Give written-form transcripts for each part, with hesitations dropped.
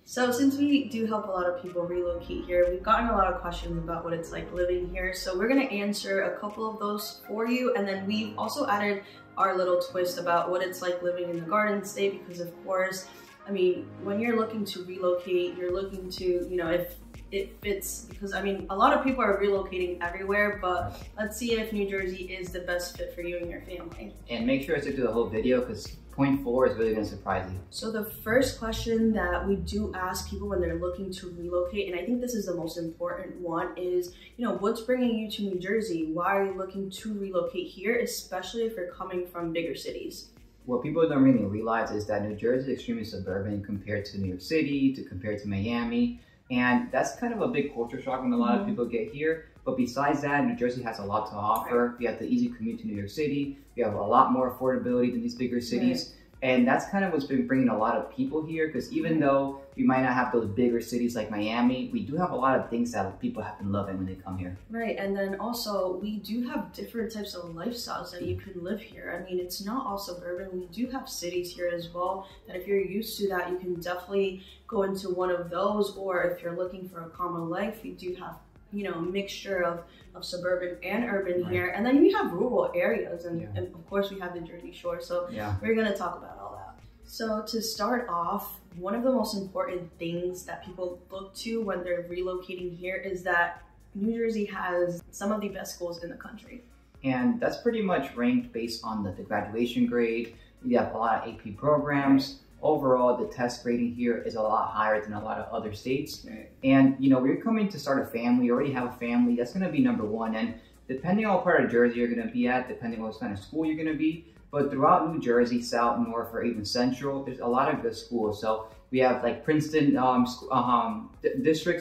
So since we do help a lot of people relocate here, we've gotten a lot of questions about what it's like living here. So we're gonna answer a couple of those for you. And then we've also added our little twist about what it's like living in the Garden State, because of course, I mean, when you're looking to relocate, you're looking to, you know, if it fits, because I mean, a lot of people are relocating everywhere, but let's see if New Jersey is the best fit for you and your family. And make sure to do the whole video, because point 4 is really gonna surprise you. So the first question that we do ask people when they're looking to relocate, and I think this is the most important one, is, you know, what's bringing you to New Jersey? Why are you looking to relocate here, especially if you're coming from bigger cities? What people don't really realize is that New Jersey is extremely suburban compared to New York City, compared to Miami. And that's kind of a big culture shock when a lot of people get here. But besides that, New Jersey has a lot to offer. We have the easy commute to New York City. We have a lot more affordability than these bigger cities. And that's kind of what's been bringing a lot of people here, because even though we might not have those bigger cities like Miami, we do have a lot of things that people have been loving when they come here. Right, and then also we do have different types of lifestyles that you can live here. I mean, it's not all suburban. We do have cities here as well, that if you're used to that, you can definitely go into one of those. Or if you're looking for a calmer life, we do have, you know, a mixture of suburban and urban here. And then we have rural areas, and of course we have the Jersey Shore. So we're gonna talk about all that. So to start off, one of the most important things that people look to when they're relocating here is that New Jersey has some of the best schools in the country. And that's pretty much ranked based on the graduation grade. We have a lot of AP programs. Overall, the test grading here is a lot higher than a lot of other states. And, you know, we're coming to start a family, you already have a family, that's gonna be number one. And depending on what part of Jersey you're gonna be at, depending on what kind of school you're gonna be, but throughout New Jersey, South, North, or even Central, there's a lot of good schools. So we have like Princeton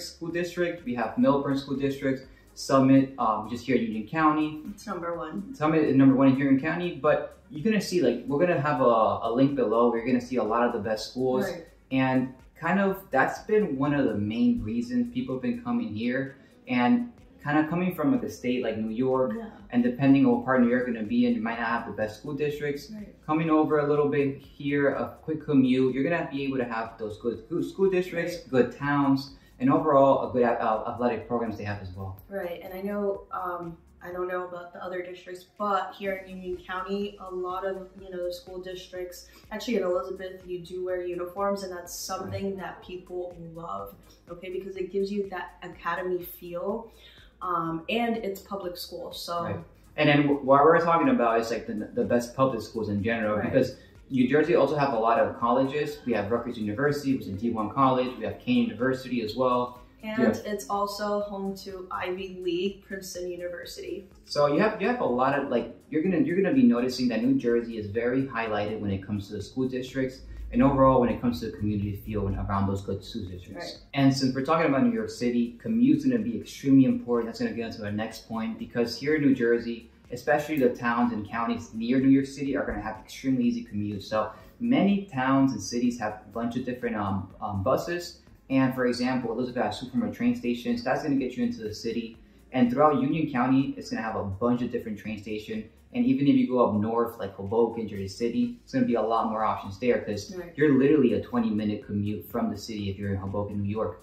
school district, we have Milburn School District, Summit, which is here in Union County. It's number one. Summit is number one in Union County, but you're gonna see, like, we're gonna have a link below where you're gonna see a lot of the best schools. And kind of that's been one of the main reasons people have been coming here. And kind of coming from like a state like New York, and depending on what part of New York you're gonna be in, you might not have the best school districts. Coming over a little bit here, a quick commute, you're gonna be able to have those good school districts, good towns, and overall a good athletic programs they have as well. Right, and I know, I don't know about the other districts, but here in Union County, a lot of, you know, the school districts, actually in Elizabeth, you do wear uniforms, and that's something that people love, okay, because it gives you that academy feel, and it's public school, so. And then what we're talking about is like the best public schools in general, because New Jersey also have a lot of colleges. We have Rutgers University, which is a D1 college. We have Kane University as well. And it's also home to Ivy League, Princeton University. So you have a lot of, like, you're gonna be noticing that New Jersey is very highlighted when it comes to the school districts, and overall when it comes to the community feel and around those good school districts. And since we're talking about New York City, commute's gonna be extremely important. That's gonna get into our next point, because here in New Jersey, especially the towns and counties near New York City are gonna have extremely easy commutes. So many towns and cities have a bunch of different buses. And for example, Elizabeth has Superman train stations. That's gonna get you into the city. And throughout Union County, it's gonna have a bunch of different train stations. And even if you go up north, like Hoboken, Jersey City, it's gonna be a lot more options there, because you're literally a 20-minute commute from the city if you're in Hoboken, New York,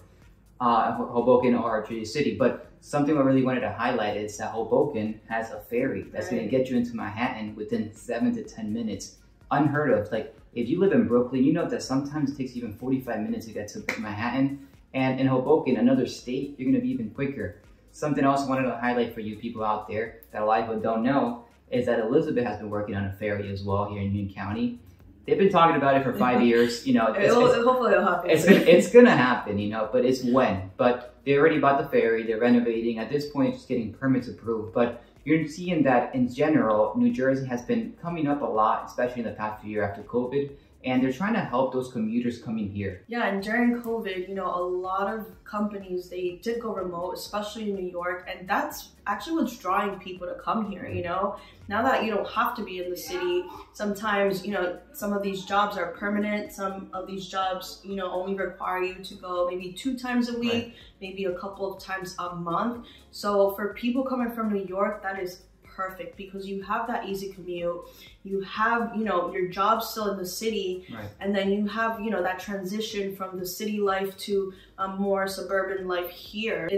Hoboken or Jersey City. But something I really wanted to highlight is that Hoboken has a ferry that's gonna get you into Manhattan within 7 to 10 minutes. Unheard of. Like, if you live in Brooklyn, you know that sometimes it takes even 45 minutes to get to Manhattan. And in Hoboken, another state, you're gonna be even quicker. Something else I wanted to highlight for you people out there that a lot of people don't know is that Elizabeth has been working on a ferry as well here in Union County. They've been talking about it for 5 years, you know. Hopefully it'll happen. It's gonna happen, you know, but it's when. But they already bought the ferry, they're renovating. At this point, just getting permits approved. But you're seeing that in general, New Jersey has been coming up a lot, especially in the past few years after COVID. And they're trying to help those commuters coming here. Yeah, and during COVID, you know, a lot of companies, they did go remote, especially in New York, and that's actually what's drawing people to come here, you know? Now that you don't have to be in the city, sometimes, you know, some of these jobs are permanent, some of these jobs, you know, only require you to go maybe 2 times a week, maybe a couple of times a month. So for people coming from New York, that is perfect because you have that easy commute. You have, you know, your job still in the city, right. and then you have, you know, that transition from the city life to a more suburban life here.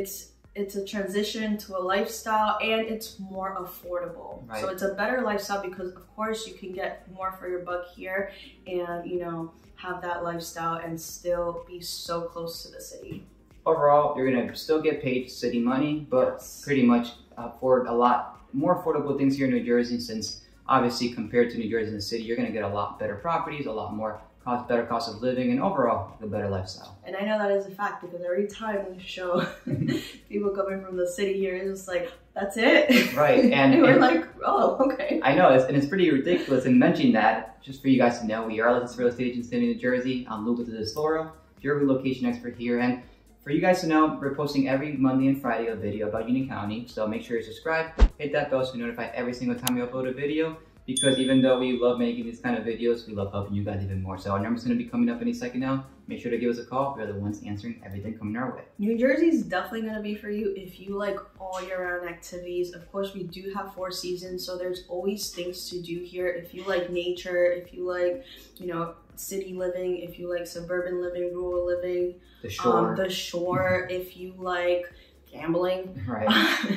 It's a transition to a lifestyle, and it's more affordable. Right. So it's a better lifestyle because of course you can get more for your buck here and, you know, have that lifestyle and still be so close to the city. Overall, you're gonna still get paid city money, but Yes. pretty much afford a lot more affordable things here in New Jersey, since obviously compared to New Jersey and the city, you're gonna get a lot better properties, a lot more better cost of living, and overall a better lifestyle. And I know that is a fact because every time we show people coming from the city here, it's just like, that's it. Right. And we're like, oh, okay. I know, and it's pretty ridiculous. And mentioning that, just for you guys to know, we are a licensed real estate agent in New Jersey. I'm Luca your relocation expert here. And for you guys to know, we're posting every Monday and Friday a video about Union County. So make sure you subscribe, hit that bell so you're notified every single time we upload a video. Because even though we love making these kind of videos, we love helping you guys even more. So our number's going to be coming up any second now. Make sure to give us a call. We're the ones answering everything coming our way. New Jersey's definitely going to be for you if you like all year-round activities. Of course, we do have 4 seasons, so there's always things to do here. If you like nature, if you like, you know, city living, if you like suburban living, rural living, the shore, if you like gambling. Right.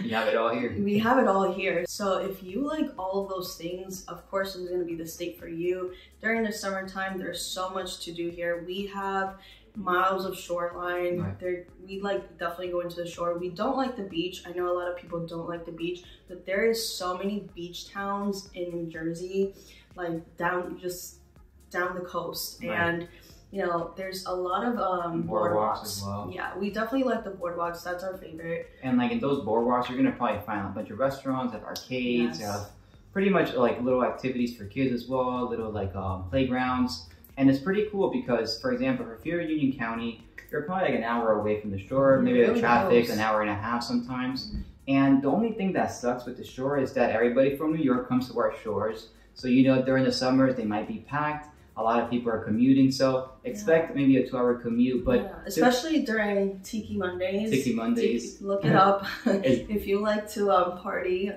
We have it all here. We have it all here. So if you like all of those things, of course, it's going to be the state for you. During the summertime, there's so much to do here. We have miles of shoreline. Right. We like definitely go into the shore. We don't like the beach. I know a lot of people don't like the beach, but there is so many beach towns in New Jersey, like down the coast. Right. And you know, there's a lot of boardwalks as well. Yeah, we definitely like the boardwalks. That's our favorite. And like in those boardwalks, you're gonna probably find a bunch of restaurants, have arcades, Yes. have pretty much like little activities for kids as well, little like playgrounds. And it's pretty cool because, for example, if you're in Union County, you're probably like an hour away from the shore, maybe really the traffic, close. an hour and a half sometimes. And the only thing that sucks with the shore is that everybody from New York comes to our shores. So, you know, during the summers, they might be packed. A lot of people are commuting, so expect maybe a 2-hour commute. But especially during Tiki Mondays. Tiki Mondays. Look it up. If you like to party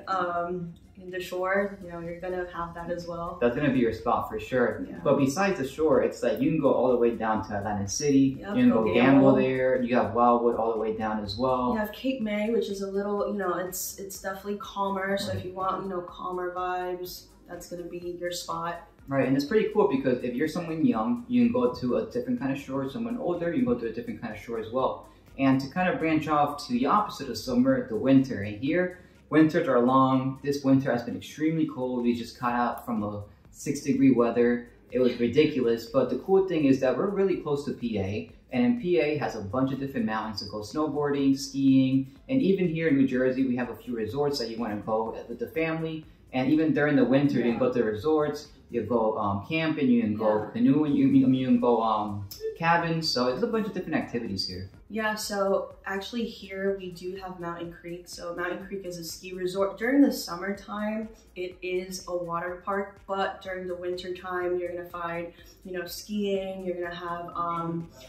in the shore, you know, you're gonna have that as well. That's gonna be your spot for sure. Yeah. But besides the shore, it's like you can go all the way down to Atlantic City. Yep, you can go gamble there. You have Wildwood all the way down as well. You have Cape May, which is a little, you know, it's definitely calmer. So if you want, you know, calmer vibes, that's gonna be your spot. Right, and it's pretty cool because if you're someone young, you can go to a different kind of shore. Someone older, you can go to a different kind of shore as well. And to kind of branch off to the opposite of summer, the winter. And here, winters are long. This winter has been extremely cold. We just got out from a 6-degree weather. It was ridiculous. But the cool thing is that we're really close to PA. And PA has a bunch of different mountains to go snowboarding, skiing. And even here in New Jersey, we have a few resorts that you want to go with the family. And even during the winter, you can go to resorts. You go camping, you can go canoeing, you can go cabins. So there's a bunch of different activities here. Yeah, so actually here we do have Mountain Creek. So Mountain Creek is a ski resort. During the summertime, it is a water park, but during the winter time, you're gonna find, you know, skiing, you're gonna have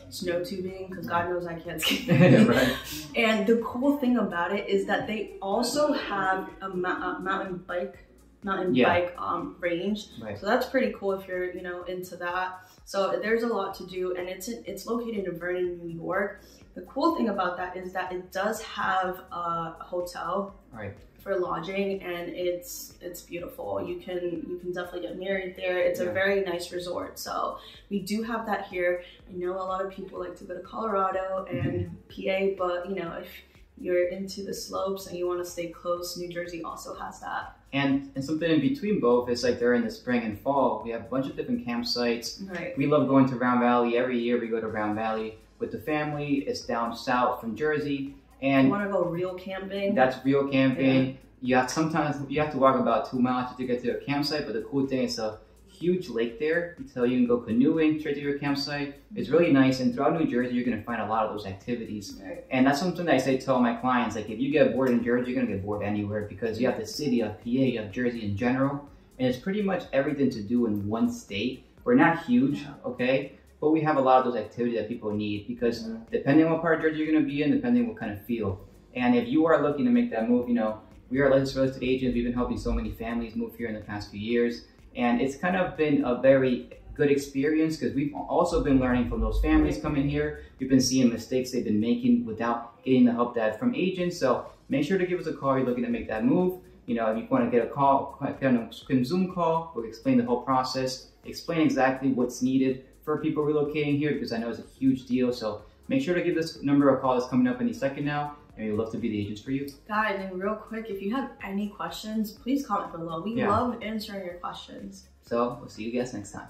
snow tubing, because God knows I can't ski. Right. And the cool thing about it is that they also have a mountain bike range. Right. So that's pretty cool if you're, you know, into that. So there's a lot to do, and it's located in Vernon, New York. The cool thing about that is that it does have a hotel for lodging, and it's beautiful. You can definitely get married there. It's a very nice resort. So we do have that here. I know a lot of people like to go to Colorado and PA, but you know, if you're into the slopes and you want to stay close, New Jersey also has that. And something in between both is like during the spring and fall, we have a bunch of different campsites. Right. We love going to Round Valley. Every year we go to Round Valley with the family. It's down south from Jersey. And you want to go real camping? That's real camping. Yeah. Sometimes you have to walk about 2 miles to get to a campsite, but the cool thing is a huge lake there, so you can go canoeing straight to your campsite. It's really nice, and throughout New Jersey, you're gonna find a lot of those activities. Right. And that's something that I say to all my clients, like if you get bored in Jersey, you're gonna get bored anywhere, because you have the city, you have PA, you have Jersey in general, and it's pretty much everything to do in one state. We're not huge, okay? But we have a lot of those activities that people need, because depending on what part of Jersey you're gonna be in, depending on what kind of feel. And if you are looking to make that move, you know, We are licensed real estate agents. We've been helping so many families move here in the past few years. And it's kind of been a very good experience because we've also been learning from those families coming here. We've been seeing mistakes they've been making without getting the help from agents. So make sure to give us a call if you're looking to make that move. You know, if you want to get a call, get on a Zoom call, we'll explain the whole process, explain exactly what's needed for people relocating here, because I know it's a huge deal. So make sure to give this number a call that's coming up any second now, and we'd love to be the agents for you. Guys, and real quick, if you have any questions, please comment below. We love answering your questions. So we'll see you guys next time.